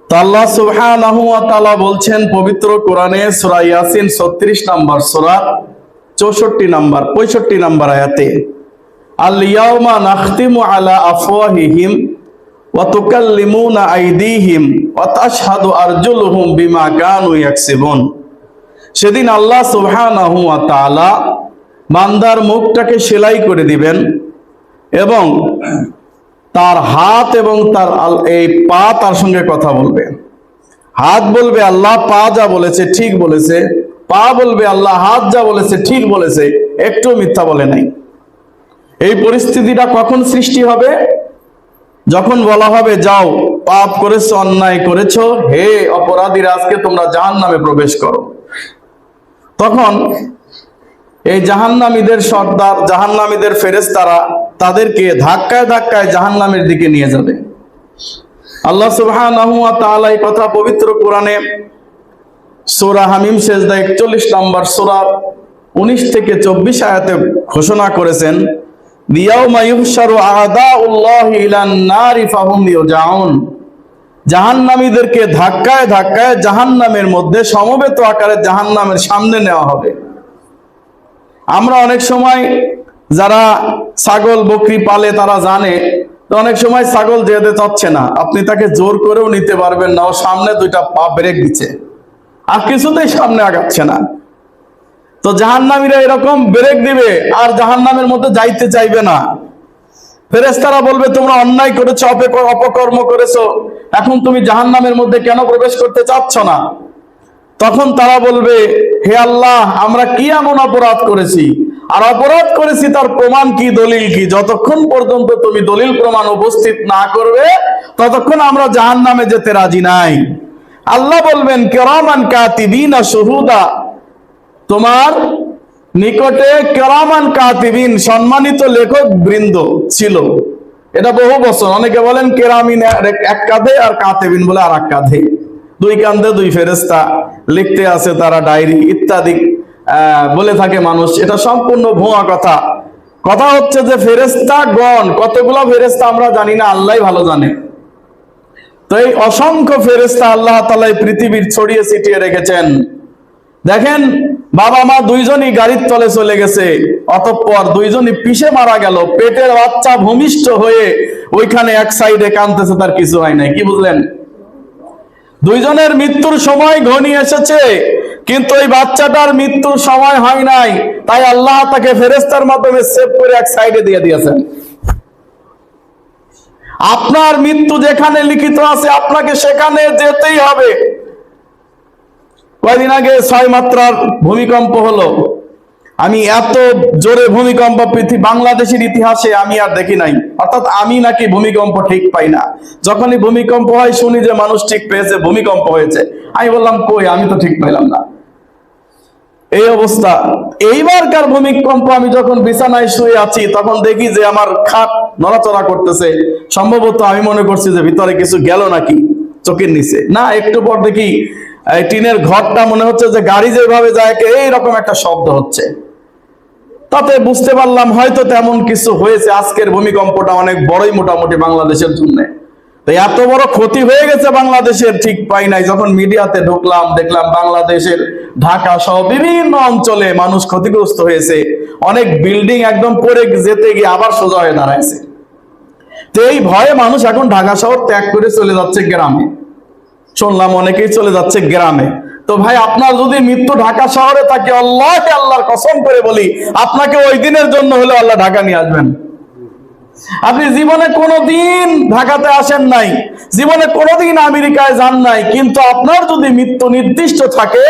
তো আল্লাহ সুবহানাহু ওয়া তাআলা বলছেন পবিত্র কোরআনে সূরা ইয়াসিন 36 নম্বর সূরা 64 নম্বর 65 নম্বর আয়াতে, আল ইয়াউমা নাখতিমু আলা আফওয়াহিহিম ওয়া তুকাল্লিমুনা আইদিহিম ওয়া তাশহাদু আরজুলুহুম বিমা কানু ইয়াকসিবুন। সেদিন আল্লাহ সুবহানাহু ওয়া তাআলা বান্দার মুখটাকে সেলাই করে দিবেন এবং তার হাত এবং তার এই পা তার সঙ্গে কথা বলবে। হাত বলবে আল্লাহ পা যা বলেছে ঠিক বলেছে, পা বলবে আল্লাহ হাত যা বলেছে ঠিক বলেছে, একটু মিথ্যা বলে নাই। এই পরিস্থিতিটা কখন সৃষ্টি হবে? যখন বলা হবে যাও পাপ করেছো, অন্যায় করেছো, হে অপরাধীরা আজকে তোমরা জাহান্নামে প্রবেশ করো। তখন এই জাহান্নামীদের সর্দার, জাহান্নামীদের ফেরেশতারা তাদেরকে ধাক্কায় ধাক্কায় জাহান্নামের দিকে নিয়ে যাবে। আল্লাহ সুবহানাহু ওয়া তাআলা এই কথা পবিত্র কোরআনে সূরা হামিম সিজদা 41 নম্বর সূরা 19 থেকে 24 আয়াতে ঘোষণা করেছেন, ইয়াউমা ইউহশারু আ'দাউল্লাহি ইলান নারি ফাহুম ইউজাউন। জাহান্নামীদেরকে ধাক্কায় ধাক্কায় জাহান্নামের মধ্যে সমবেত আকারে জাহান্নামের সামনে নেওয়া হবে। আমরা অনেক সময় যারা ছাগল বকরি পালে তারা জানে, তো অনেক সময় ছাগল যেতে চাচ্ছে না, আপনি তাকে জোর করেও নিতে পারবেন না, ও সামনে দুইটা পা ব্রেক দিচ্ছে আর কিছুতেই সামনে আগাচ্ছে না। তো জাহান্নামীরা এরকম ব্রেক দিবে আর জাহান্নামের মধ্যে যাইতে চাইবে না। ফেরেশতারা বলবে তোমরা অন্যায় করেছো, অপকর্ম করেছো, এখন তুমি জাহান্নামের মধ্যে কেন প্রবেশ করতে চাচ্ছ না? তখন তারা বলবে হে আল্লাহ আমরা কি এমন অপরাধ করেছি, আর অপরাধ করেছি তার প্রমাণ কি, দলিল কি? যতক্ষণ পর্যন্ত তুমি দলিল প্রমাণ উপস্থিত না করবে ততক্ষণ আমরা জাহান্নামে যেতে রাজি নাই। আল্লাহ বলবেন কিরামান কাতিবিনা শুহুদা, তোমার নিকটে কিরামান কাতিবিন সম্মানিত লেখক বৃন্দ ছিল। এটা বহু বছর, অনেকে বলেন কেরামিন এক কাঁধে আর কাতিবিন বলে আর এক কাঁধে, দুই কাঁধে দুই ফেরেশতা লিখতে আছে তারা ডায়েরি ইত্যাদি বলে থাকে মানুষ। এটা সম্পূর্ণ ভুয়া কথা। কথা হচ্ছে যে ফেরেশতাগণ কতগুলো ফেরেশতা আমরা জানি না, আল্লাহই ভালো জানে। তো এই অসংখ্য ফেরেশতা আল্লাহ তাআলা এই পৃথিবীর ছড়িয়ে ছিটিয়ে রেখেছেন। দেখেন বাবা মা দুইজনই গাড়ির তলে চলে গেছে, অতঃপর দুইজনই পিষে মারা গেল, পেটের বাচ্চা ভূমিষ্ঠ হয়ে ওইখানে এক সাইডে কাঁদতেছে, তার কিছু হয় নাই। কি বুঝলেন? দুইজনের মৃত্যুর সময় ঘনিয়ে এসেছে, কিন্তু ওই বাচ্চাটার মৃত্যুর সময় হয় নাই, তাই আল্লাহ তাকে ফেরেশতার মাধ্যমে সেভ করে এক সাইডে দিয়ে দিয়েছেন। আপনার মৃত্যু যেখানে লিখিত আছে আপনাকে সেখানে যেতেই হবে। কয়েকদিন আগে 6 মাত্রার ভূমিকম্প হলো। আমি এত জোরে ভূমিকম্প বাংলাদেশের ইতিহাসে আমি আর দেখি নাই। অর্থাৎ আমি নাকি ভূমিকম্প ঠিক পাই না। যখনই ভূমিকম্প হয় শুনি যে মানুষ ঠিক পেয়েছে, ভূমিকম্প হয়েছে। আমি বললাম কই, আমি তো ঠিক পাইলাম না। এই অবস্থা। এইবারকার ভূমিকম্প আমি যখন বিছানায় শুয়ে আছি তখন দেখি যে আমার খাট নড়াচড়া করতেছে। সম্ভবত আমি মনে করছি যে ভিতরে কিছু গেল নাকি চোখের নিচে, না একটু পর দেখি টিনের ঘরটা মনে হচ্ছে যে গাড়ি যেভাবে যায় এইরকম একটা শব্দ হচ্ছে। তাতে বুঝতে পারলাম হয়তো তেমন কিছু হয়েছে। আজকের ভূমিকম্পটা অনেক বড়ই মোটামুটি বাংলাদেশের জন্য। তো এত বড় ক্ষতি হয়ে গেছে বাংলাদেশের ঠিক পাই নাই। যখন মিডিয়াতে ঢুকলাম দেখলাম বাংলাদেশের ঢাকা সহ বিভিন্ন অঞ্চলে মানুষ ক্ষতিগ্রস্ত হয়েছে। অনেক বিল্ডিং একদম পড়ে যেতে গিয়ে আবার সোজা হয়ে দাঁড়াইছে। তো এই ভয়ে মানুষ এখন ঢাকা শহর ত্যাগ করে চলে যাচ্ছে গ্রামে। শুনলাম অনেকেই চলে যাচ্ছে গ্রামে। তো ভাই আপনার যদি মৃত্যু ঢাকা শহরে থাকে, আল্লাহকে আল্লাহর কসম করে বলি আপনাকে ওই দিনের জন্য হলে আল্লাহ ঢাকা নিয়ে আসবেন। আপনি জীবনে কোনোদিন ঢাকাতে আসেন নাই, জীবনে কোনোদিন আমেরিকায় যান নাই, কিন্তু আপনার যদি মৃত্যু নির্দিষ্ট থাকে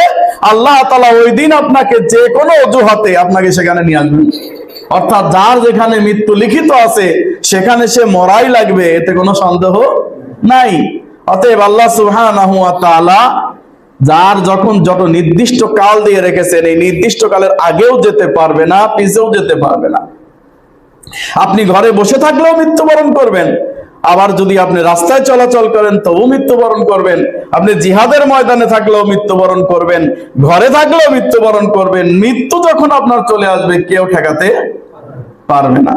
আল্লাহ তাআলা ওই দিন আপনাকে যে কোনো অজুহাতে আপনাকে সেখানে নিয়ে আসবেন। অর্থাৎ যার যেখানে মৃত্যু লিখিত আছে সেখানে সে মরাই লাগবে, এতে কোনো সন্দেহ নাই। অতএব আল্লাহ সুবহানাহু ওয়া তাআলা যার যখন যত নির্দিষ্ট কাল দিয়ে রেখেছেন, এই নির্দিষ্ট কালের আগেও যেতে পারবে না, পিছেও যেতে পারবে না। আপনি ঘরে বসে থাকলেও মৃত্যুবরণ করবেন, আবার যদি আপনি রাস্তায় চলাচল করেন তবুও মৃত্যুবরণ করবেন, আপনি জিহাদের ময়দানে থাকলেও মৃত্যুবরণ করবেন, ঘরে থাকলেও মৃত্যুবরণ করবেন। মৃত্যু যখন আপনার চলে আসবে কেউ ঠেকাতে পারবে না।